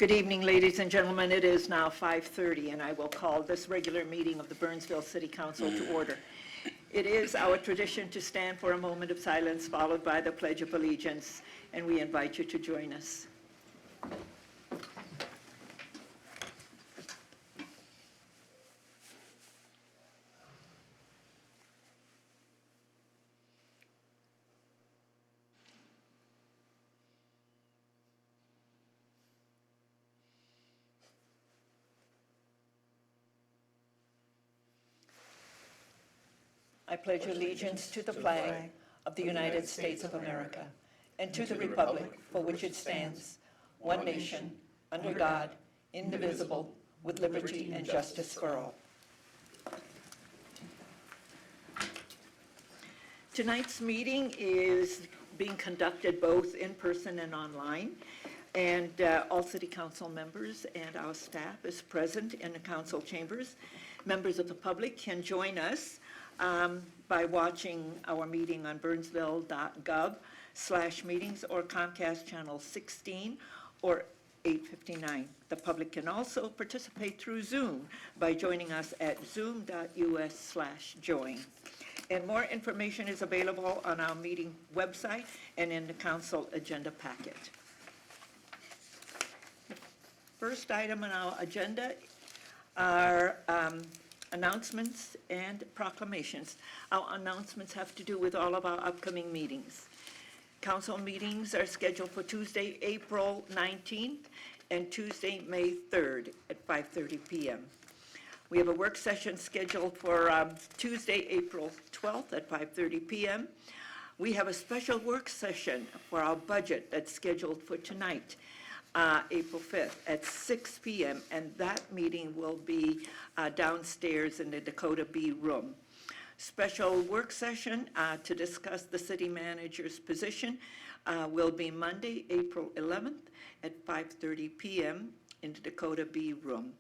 Good evening, ladies and gentlemen. It is now 5:30, and I will call this regular meeting of the Burnsville City Council to order. It is our tradition to stand for a moment of silence, followed by the Pledge of Allegiance, and we invite you to join us. I pledge allegiance to the flag of the United States of America and to the republic for which it stands, one nation, under God, indivisible, with liberty and justice for all. Tonight's meeting is being conducted both in person and online, and all City Council members and our staff is present in the council chambers. Members of the public can join us by watching our meeting on burnsville.gov/meetings or Comcast Channel 16 or 859. The public can also participate through Zoom by joining us at zoom.us/join. And more information is available on our meeting website and in the council agenda packet. First item on our agenda are announcements and proclamations. Our announcements have to do with all of our upcoming meetings. Council meetings are scheduled for Tuesday, April 19th and Tuesday, May 3rd at 5:30 p.m. We have a work session scheduled for Tuesday, April 12th at 5:30 p.m. We have a special work session for our budget that's scheduled for tonight, April 5th at 6 p.m., and that meeting will be downstairs in the Dakota B room. Special work session to discuss the city manager's position will be Monday, April 11th at 5:30 p.m. in the Dakota B room.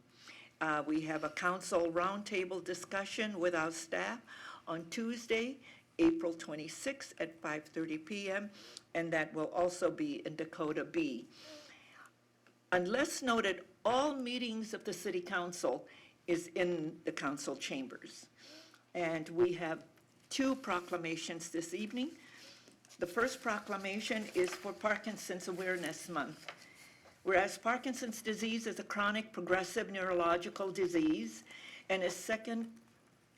We have a council roundtable discussion with our staff on Tuesday, April 26th at 5:30 p.m., and that will also be in Dakota B. Unless noted, all meetings of the City Council is in the council chambers. And we have two proclamations this evening. The first proclamation is for Parkinson's Awareness Month. Whereas Parkinson's disease is a chronic progressive neurological disease and is second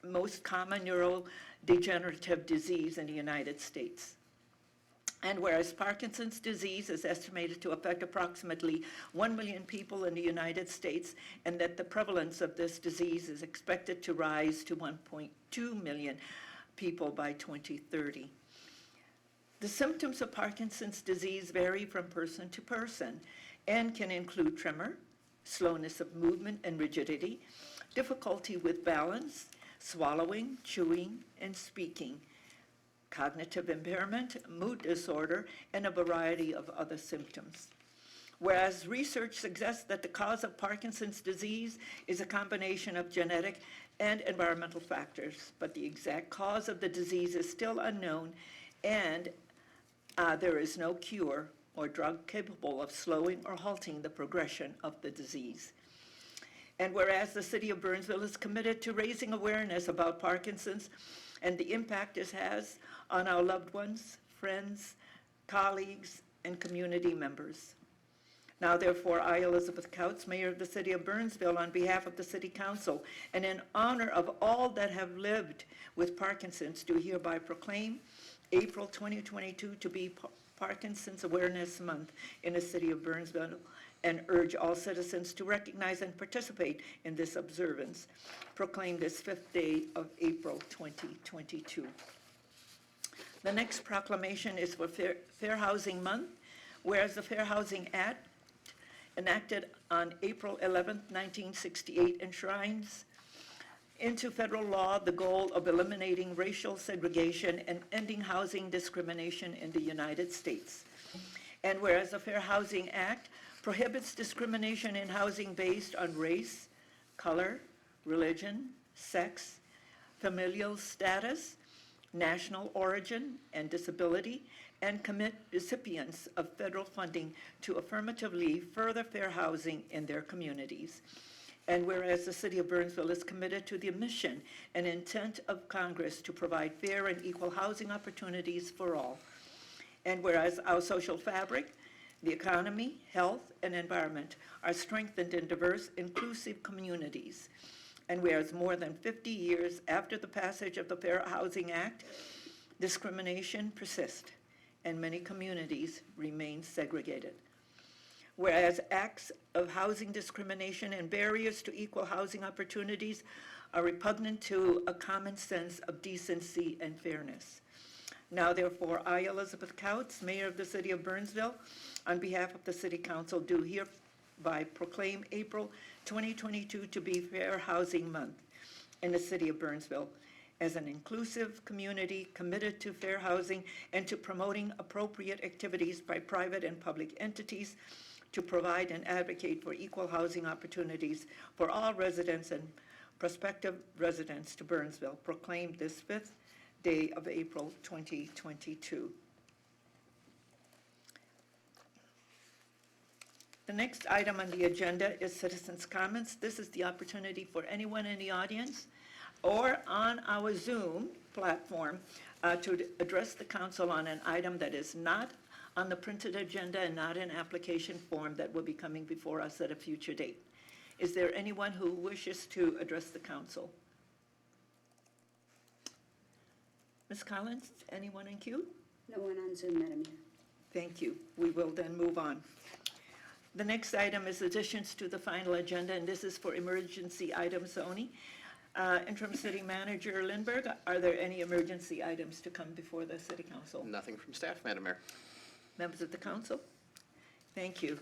most common neurodegenerative disease in the United States. And whereas Parkinson's disease is estimated to affect approximately 1 million people in the United States, and that the prevalence of this disease is expected to rise to 1.2 million people by 2030. The symptoms of Parkinson's disease vary from person to person and can include tremor, slowness of movement and rigidity, difficulty with balance, swallowing, chewing, and speaking, cognitive impairment, mood disorder, and a variety of other symptoms. Whereas research suggests that the cause of Parkinson's disease is a combination of genetic and environmental factors, but the exact cause of the disease is still unknown, and there is no cure or drug capable of slowing or halting the progression of the disease. And whereas the City of Burnsville is committed to raising awareness about Parkinson's and the impact it has on our loved ones, friends, colleagues, and community members. Now, therefore, I, Elizabeth Couts, Mayor of the City of Burnsville, on behalf of the City Council, and in honor of all that have lived with Parkinson's, do hereby proclaim April 2022 to be Parkinson's Awareness Month in the City of Burnsville, and urge all citizens to recognize and participate in this observance. Proclaim this 5th day of April 2022. The next proclamation is for Fair Housing Month, whereas the Fair Housing Act, enacted on April 11, 1968, enshrines into federal law the goal of eliminating racial segregation and ending housing discrimination in the United States. And whereas the Fair Housing Act prohibits discrimination in housing based on race, color, religion, sex, familial status, national origin, and disability, and commit recipients of federal funding to affirmatively further fair housing in their communities. And whereas the City of Burnsville is committed to the mission and intent of Congress to provide fair and equal housing opportunities for all. And whereas our social fabric, the economy, health, and environment are strengthened in diverse, inclusive communities. And whereas more than 50 years after the passage of the Fair Housing Act, discrimination persists, and many communities remain segregated. Whereas acts of housing discrimination and barriers to equal housing opportunities are repugnant to a common sense of decency and fairness. Now therefore, I, Elizabeth Couts, Mayor of the City of Burnsville, on behalf of the City Council, do hereby proclaim April 2022 to be Fair Housing Month in the City of Burnsville as an inclusive community committed to fair housing and to promoting appropriate activities by private and public entities to provide and advocate for equal housing opportunities for all residents and prospective residents to Burnsville, proclaimed this 5th day of April 2022. The next item on the agenda is citizens' comments. This is the opportunity for anyone in the audience or on our Zoom platform to address the council on an item that is not on the printed agenda and not in application form that will be coming before us at a future date. Is there anyone who wishes to address the council? Ms. Collins, anyone in queue? No one on Zoom, Madam Mayor. Thank you. We will then move on. The next item is additions to the final agenda, and this is for emergency items only. Interim City Manager Lindberg, are there any emergency items to come before the City Council? Nothing from staff, Madam Mayor. Members of the council? Thank you.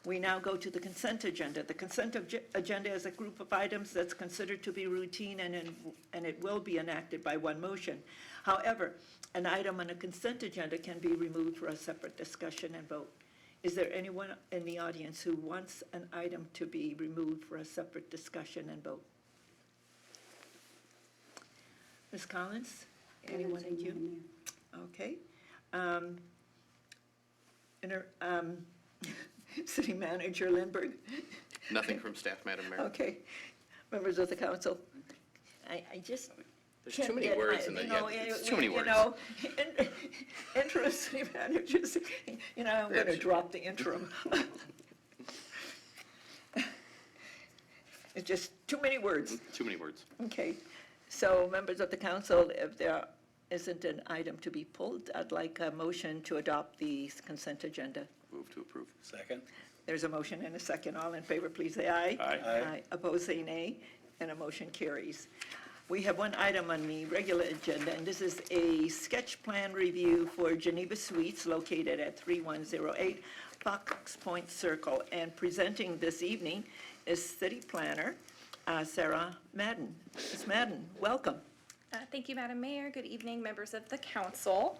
We now go to the consent agenda. The consent agenda is a group of items that's considered to be routine and it will be enacted by one motion. However, an item on a consent agenda can be removed for a separate discussion and vote. Is there anyone in the audience who wants an item to be removed for a separate discussion and vote? Ms. Collins, anyone in queue? Okay. City Manager Lindberg? Nothing from staff, Madam Mayor. Okay. Members of the council? I just There's can't too many get words my- in you that. know, There's too many you words. know, interim city managers, I'm going to Yes. drop the interim. It's just too many words. Too many words. Okay. So members of the council, if there isn't an item to be pulled, I'd like a motion to adopt the consent agenda. Move to approve. Second. There's a motion and a second. All in favor, please say aye. Aye. Opposed, say nay, and a motion carries. We have one item on the regular agenda, and this is a sketch plan review for Geneva Suites located at 3108 Fox Point Circle. And presenting this evening is City Planner Sarah Madden. Ms. Madden, welcome. Thank you, Madam Mayor. Good evening, members of the council.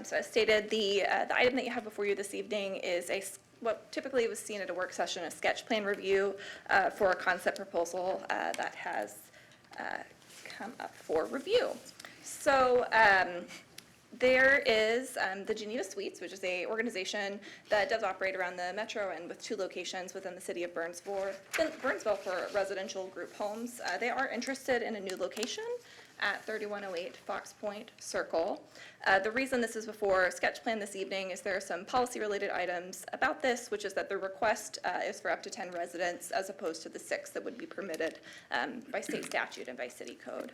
So as stated, the item that you have before you this evening is what typically was seen at a work session, a sketch plan review for a concept proposal that has come up for review. So there is the Geneva Suites, which is an organization that does operate around the metro and with 2 locations within the city of Burnsville for residential group homes. They are interested in a new location at 3108 Fox Point Circle. The reason this is before sketch plan this evening is there are some policy-related items about this, which is that the request is for up to 10 residents as opposed to the 6 that would be permitted by state statute and by city code.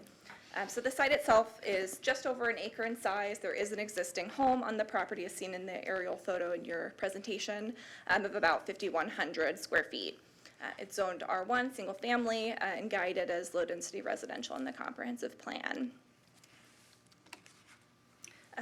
So the site itself is just over an acre in size. There is an existing home on the property as seen in the aerial photo in your presentation of about 5,100 square feet. It's zoned R1, single family, and guided as low-density residential in the comprehensive plan.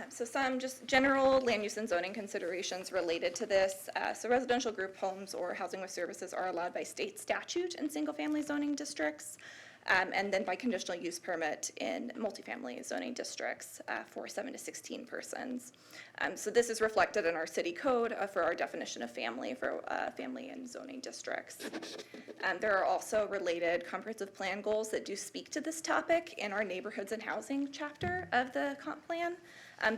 So some just general land use and zoning considerations related to this. So residential group homes or housing with services are allowed by state statute in single-family zoning districts, and then by conditional use permit in multifamily zoning districts for 7 to 16 persons. So this is reflected in our city code for our definition of family for family and zoning districts. There are also related comprehensive plan goals that do speak to this topic in our neighborhoods and housing chapter of the comp plan.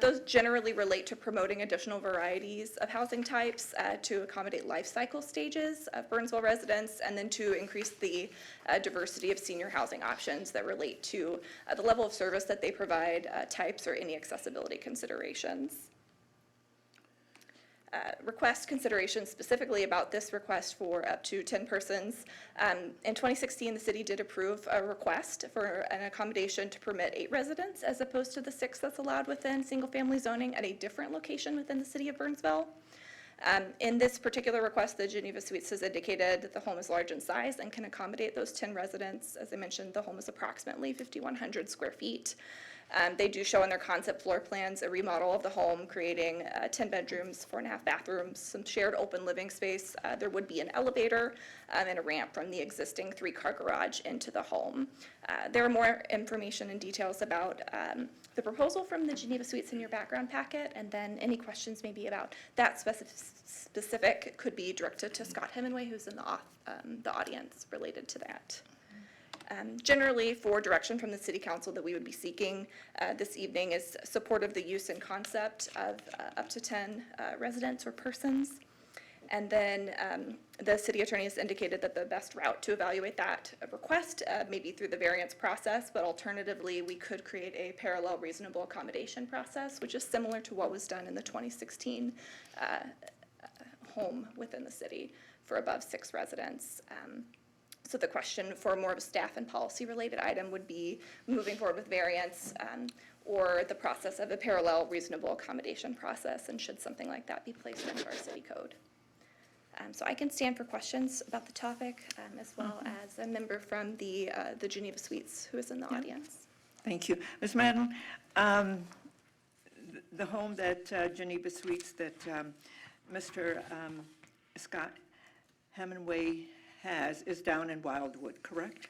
Those generally relate to promoting additional varieties of housing types to accommodate life cycle stages of Burnsville residents, and then to increase the diversity of senior housing options that relate to the level of service that they provide, types, or any accessibility considerations. Request consideration specifically about this request for up to 10 persons. In 2016, the city did approve a request for an accommodation to permit 8 residents as opposed to the 6 that's allowed within single-family zoning at a different location within the city of Burnsville. In this particular request, the Geneva Suites has indicated that the home is large in size and can accommodate those 10 residents. As I mentioned, the home is approximately 5,100 square feet. They do show in their concept floor plans a remodel of the home, creating 10 bedrooms, 4.5 bathrooms, some shared open living space. There would be an elevator and a ramp from the existing 3-car garage into the home. There are more information and details about the proposal from the Geneva Suites in your background packet, and then any questions maybe about that specific could be directed to Scott Hemingway, who's in the audience related to that. Generally, for direction from the City Council that we would be seeking this evening is support of the use and concept of up to 10 residents or persons. And then the city attorney has indicated that the best route to evaluate that request may be through the variance process, but alternatively, we could create a parallel reasonable accommodation process, which is similar to what was done in the 2016 home within the city for above 6 residents. So the question for more of a staff and policy-related item would be moving forward with variance or the process of a parallel reasonable accommodation process, and should something like that be placed into our city code. So I can stand for questions about the topic, as well as a member from the Geneva Suites who is in the audience. Thank you. Ms. Madden, the home that Geneva Suites that Mr. Scott Hemingway has is down in Wildwood, correct?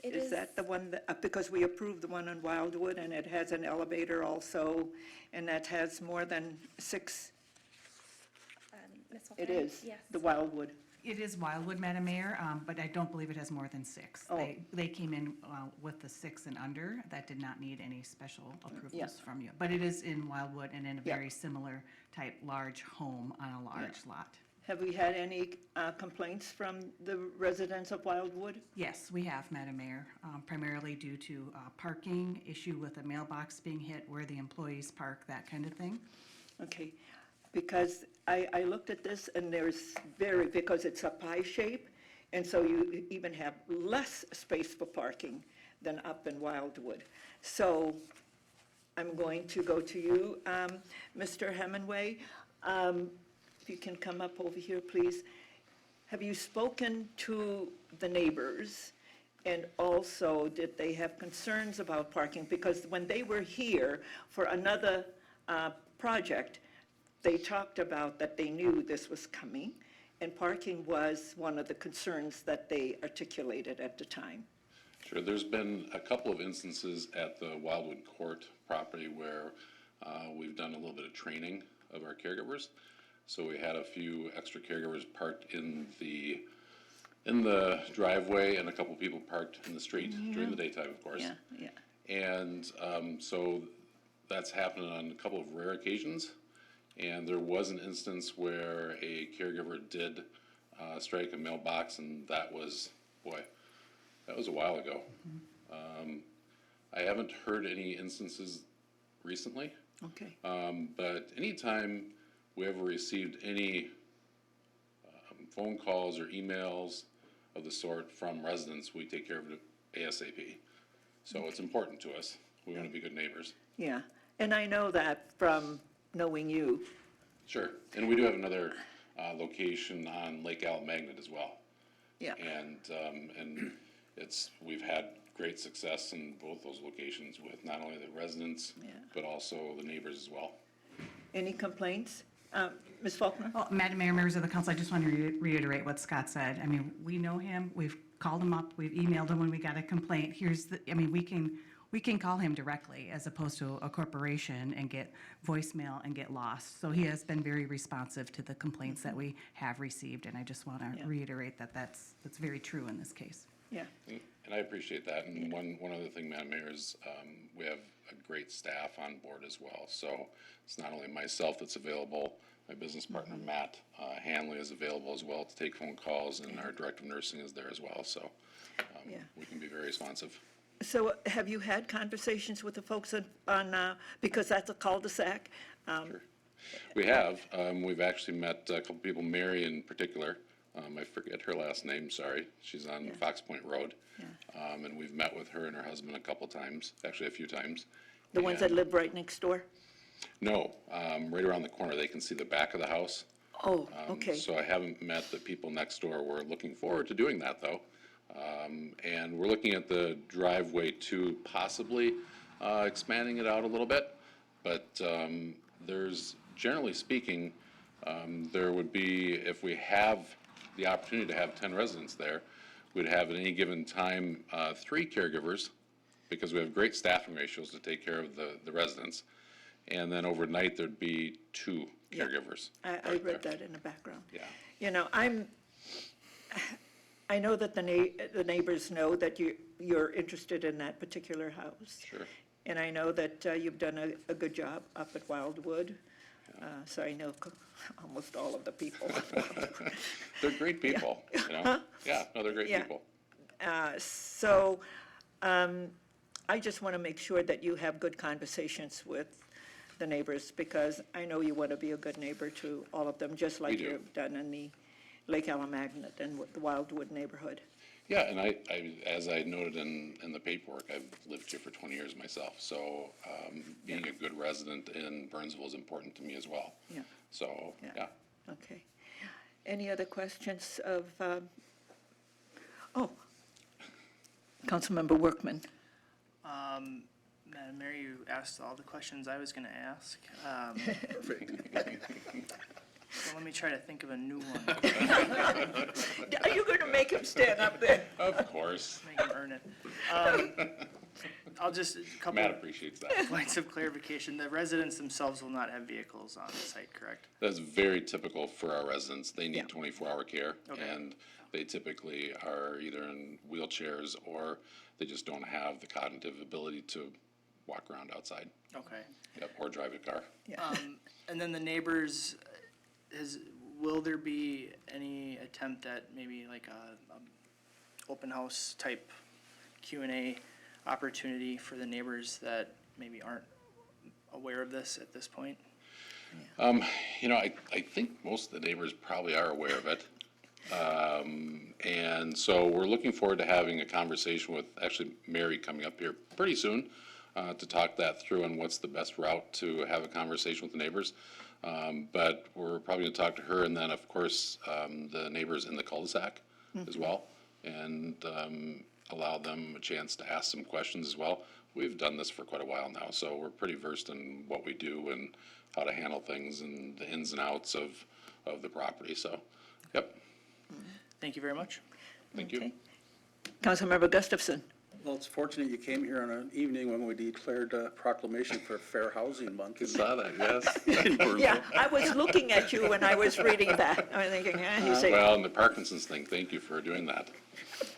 It Is that the one that, because we approved the one in Wildwood, and it has an elevator also, and that has more than 6, Ms. it Walker? is, Yes. the Wildwood. It is Wildwood, Madam Mayor, but I don't believe it has more than 6. Oh. They came in with the 6 and under. That did not need any special approvals Yeah. from you. But it is in Wildwood and in a Yeah. very similar type large home on a large lot. Have we had any complaints from the residents of Wildwood? Yes, we have, Madam Mayor, primarily due to parking, issue with a mailbox being hit where the employees park, that kind of thing. Okay, because I looked at this, and there's because it's a pie shape, and so you even have less space for parking than up in Wildwood. So I'm going to go to you, Mr. Hemingway. If you can come up over here, please. Have you spoken to the neighbors? And also, did they have concerns about parking? Because when they were here for another project, they talked about that they knew this was coming, and parking was one of the concerns that they articulated at the time. Sure, there's been a couple of instances at the Wildwood Court property where we've done a little bit of training of our caregivers. So we had a few extra caregivers parked in the driveway, and a couple people parked in the street during the daytime, of course. Yeah. And so that's happened on a couple of rare occasions. And there was an instance where a caregiver did strike a mailbox, and that was a while ago. I haven't heard any instances recently, Okay. but anytime we ever received any phone calls or emails of the sort from residents, we take care of it ASAP. So it's important to us. We want to be good neighbors. Yeah, and I know that from knowing you. Sure, and we do have another location on Lake Allemagnet as well. Yeah. And we've had great success in both those locations with not only the residents, but also the neighbors as well. Any complaints? Ms. Faulkner? Well, Madam Mayor, members of the council, I just want to reiterate what Scott said. I mean, we know him, we've called him up, we've emailed him when we got a complaint. We can call him directly as opposed to a corporation and get voicemail and get lost. So he has been very responsive to the complaints that we have received, and I just want to reiterate that that's very true in this case. Yeah, And I appreciate that. And one other thing, Madam Mayor, is we have a great staff on board as well. So it's not only myself that's available, my business partner, Matt Hanley, is available as well to take phone calls, and our director of nursing is there as well. So Yeah. we can be very responsive. so have you had conversations with the folks on, because that's a cul-de-sac? Sure. We have. We've actually met a couple people, Mary in particular. I forget her last name, sorry. She's on Fox Point Road. And we've met with her and her husband a couple times, actually a few times. The ones that And- live right next door? No, right around the corner, they can see the back of the house. Oh, okay, So I haven't met the people next door. We're looking forward to doing that, though. And we're looking at the driveway too, possibly expanding it out a little bit. But there's, generally speaking, there would be, if we have the opportunity to have 10 residents there, we'd have at any given time 3 caregivers, because we have great staffing ratios to take care of the residents. And then overnight, there'd be 2 caregivers. I right read there. that in the background. Yeah. You know, I know that the neighbors know that you're interested in that particular house. Sure. And I know that you've done a good job up at Wildwood. So I know almost all of the people. They're great people, you know? Yeah, no, they're great Yeah. people. So I just want to make sure that you have good conversations with the neighbors, because I know you want to be a good neighbor to all of them, just like do. you've done in the Lake Alamagnet and the Wildwood neighborhood. Yeah, and I, as I noted in the paperwork, I've lived here for 20 years myself, so being a good resident in Burnsville is important to me as well. Yeah. So, Yeah. yeah. Okay. Any other questions of, Councilmember Workman? Madam Mayor, you asked all the questions I was going to ask. So let me try to think of a new one, Are you going to make him stand up there? Of course. make him earn it. I'll just, a couple Matt appreciates that. points of clarification. The residents themselves will not have vehicles on the site, correct? That's very typical for our residents. They Yeah. need 24-hour care, Okay. and they typically are either in wheelchairs or they just don't have the cognitive ability to walk around outside, Okay. yep, or drive a car. And then the neighbors, will there be any attempt at maybe like a open house type Q&A opportunity for the neighbors that maybe aren't aware of this at this point? You know, I think most of the neighbors probably are aware of it. And so we're looking forward to having a conversation with actually Mary coming up here pretty soon to talk that through and what's the best route to have a conversation with the neighbors. But we're probably going to talk to her and then, of course, the neighbors in the cul-de-sac as well, and allow them a chance to ask some questions as well. We've done this for quite a while now, so we're pretty versed in what we do and how to handle things and the ins and outs of the property, so, yep, Thank you very much. thank you. Okay. Councilmember Gustafson? Well, it's fortunate you came here on an evening when we declared proclamation for Fair Housing Month. Saw that, yes. in Burnsville. Yeah, I was looking at you when I was reading that. I was thinking, you say, Well, and the Parkinson's thing, thank you for doing that.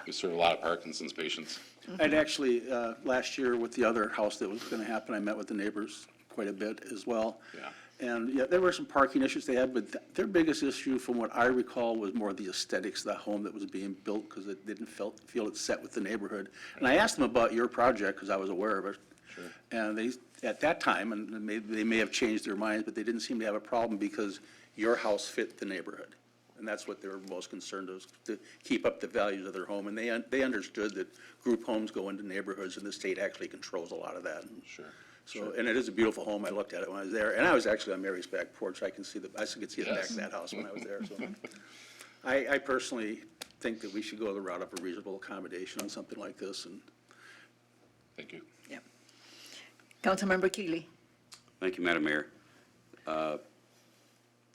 We serve a lot of Parkinson's patients. I'd actually, last year with the other house that was gonna happen, I met with the neighbors quite a bit as well. Yeah. And, yeah, there were some parking issues they had, but their biggest issue, from what I recall, was more the aesthetics of the home that was being built, because it didn't feel it set with the neighborhood. And I asked them about your project, because I was aware of it. Sure. And they, at that time, and they may have changed their minds, but they didn't seem to have a problem because your house fit the neighborhood. And that's what they were most concerned was to keep up the values of their home. And they understood that group homes go into neighborhoods, and the state actually controls a lot of that. Sure. So, and it is a beautiful home. I looked at it when I was there, and I was actually on Mary's back porch. I could see the back of that house when I was there, so. I personally think that we should go the route of a reasonable accommodation on something like this, and Thank you. yeah. Councilmember Keeley? Thank you, Madam Mayor.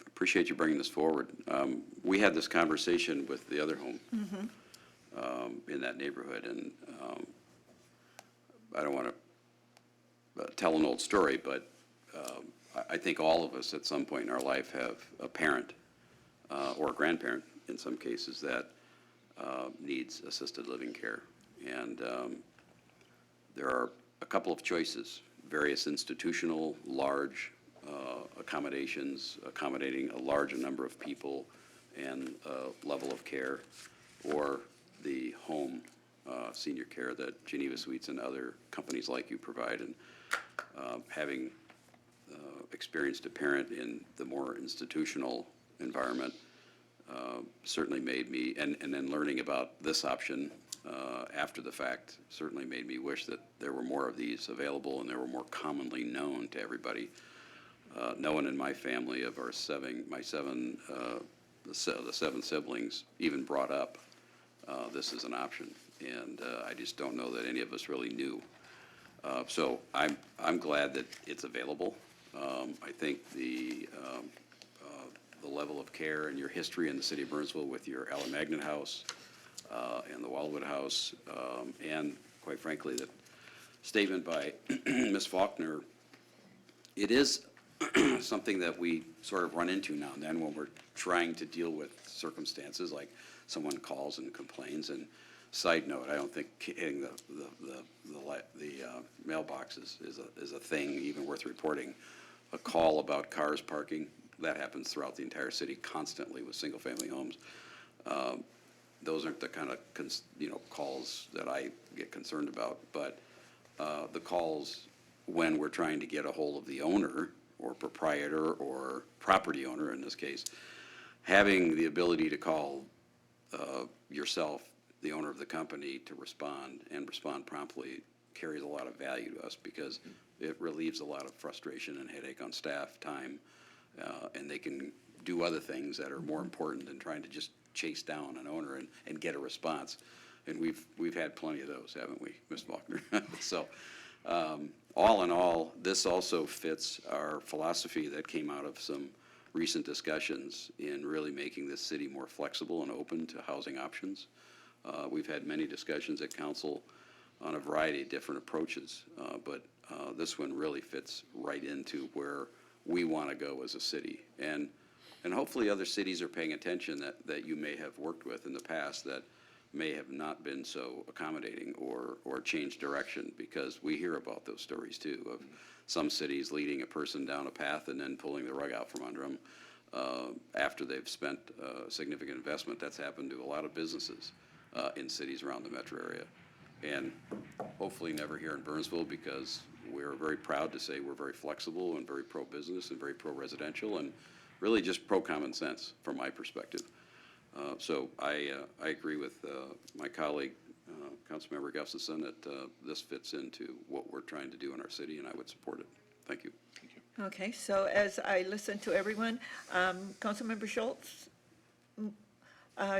Appreciate you bringing this forward. We had this conversation with the other home in that neighborhood, and I don't want to tell an old story, but I think all of us at some point in our life have a parent or a grandparent, in some cases, that needs assisted living care. And there are a couple of choices, various institutional, large accommodations, accommodating a large number of people and level of care, or the home senior care that Geneva Suites and other companies like you provide. And having experienced a parent in the more institutional environment certainly made me, and then learning about this option after the fact certainly made me wish that there were more of these available and they were more commonly known to everybody. No one in my family of the seven siblings even brought up this as an option, and I just don't know that any of us really knew. So I'm glad that it's available. I think the level of care and your history in the city of Burnsville with your Allen Magnet House and the Wildwood House, and quite frankly, the statement by Ms. Faulkner, it is something that we sort of run into now and then when we're trying to deal with circumstances like someone calls and complains. And side note, I don't think hitting the mailbox is a thing even worth reporting. A call about cars parking, that happens throughout the entire city constantly with single-family homes. Those aren't the kind of calls that I get concerned about, but the calls when we're trying to get a hold of the owner or proprietor or property owner in this case, having the ability to call yourself, the owner of the company, to respond and respond promptly carries a lot of value to us, because it relieves a lot of frustration and headache on staff time, and they can do other things that are more important than trying to just chase down an owner and get a response. And we've had plenty of those, haven't we, Ms. Faulkner? So all in all, this also fits our philosophy that came out of some recent discussions in really making this city more flexible and open to housing options. We've had many discussions at council on a variety of different approaches, but this one really fits right into where we want to go as a city. And hopefully other cities are paying attention that you may have worked with in the past that may have not been so accommodating or changed direction, because we hear about those stories too, of some cities leading a person down a path and then pulling the rug out from under them after they've spent significant investment. That's happened to a lot of businesses in cities around the metro area. And hopefully never here in Burnsville, because we're very proud to say we're very flexible and very pro-business and very pro-residential and really just pro-common sense from my perspective. So I agree with my colleague, Councilmember Gustafson, that this fits into what we're trying to do in our city, and I would support it. Thank you. Thank you. Okay, so as I listen to everyone, Councilmember Schultz,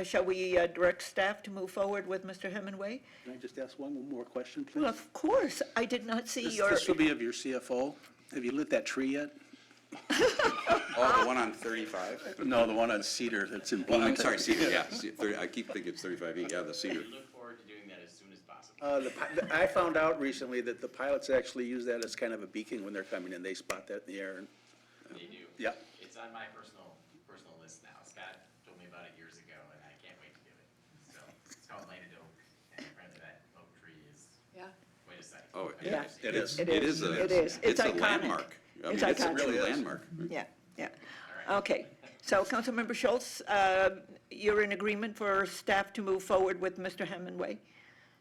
shall we direct staff to move forward with Mr. Hemingway? Can I just ask one more question, please? Well, of course, I did not see your. This will be of your CFO. Have you lit that tree yet? Oh, the one on 35? No, the one on Cedar that's in Well, bloom. I'm sorry, Cedar, yeah. I keep thinking it's 35E, yeah, the Cedar. We look forward to doing that as soon as possible. I found out recently that the pilots actually use that as kind of a beacon when they're coming in. They spot that in the air. And They do. yeah. It's on my personal list now. Scott told me about it years ago, and I can't wait to do it. So it's called Lighted Oak, and apparently that oak tree is quite a sight. Oh, Yeah. It is. It It is. is It is. It's a iconic. landmark. I It's mean, it's a iconic. true Really is. landmark. Yeah, yeah. Okay, so Councilmember Schultz, you're in agreement for staff to move forward with Mr. Hemingway?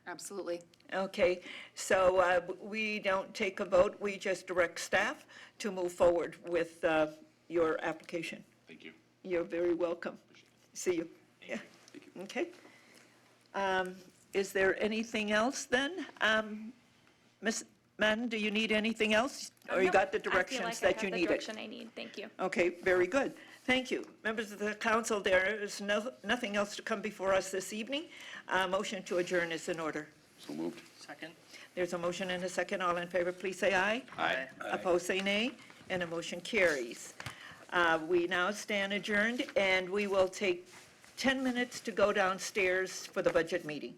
Absolutely. Okay, so we don't take a vote, we just direct staff to move forward with your application. Thank you. You're very welcome. See you. Yeah. Okay. Is there anything else then? Ms. Madden, do you need anything else? Or you No, got the directions that you I feel like I have the needed? direction I need. Thank you. Okay, very good. Thank you. Members of the council, there is nothing else to come before us this evening. Motion to adjourn is in order. So moved. Second? There's a motion and a second. All in favor, please say aye. Aye. Opposed, say nay, and the motion carries. We now stand adjourned, and we will take 10 minutes to go downstairs for the budget meeting.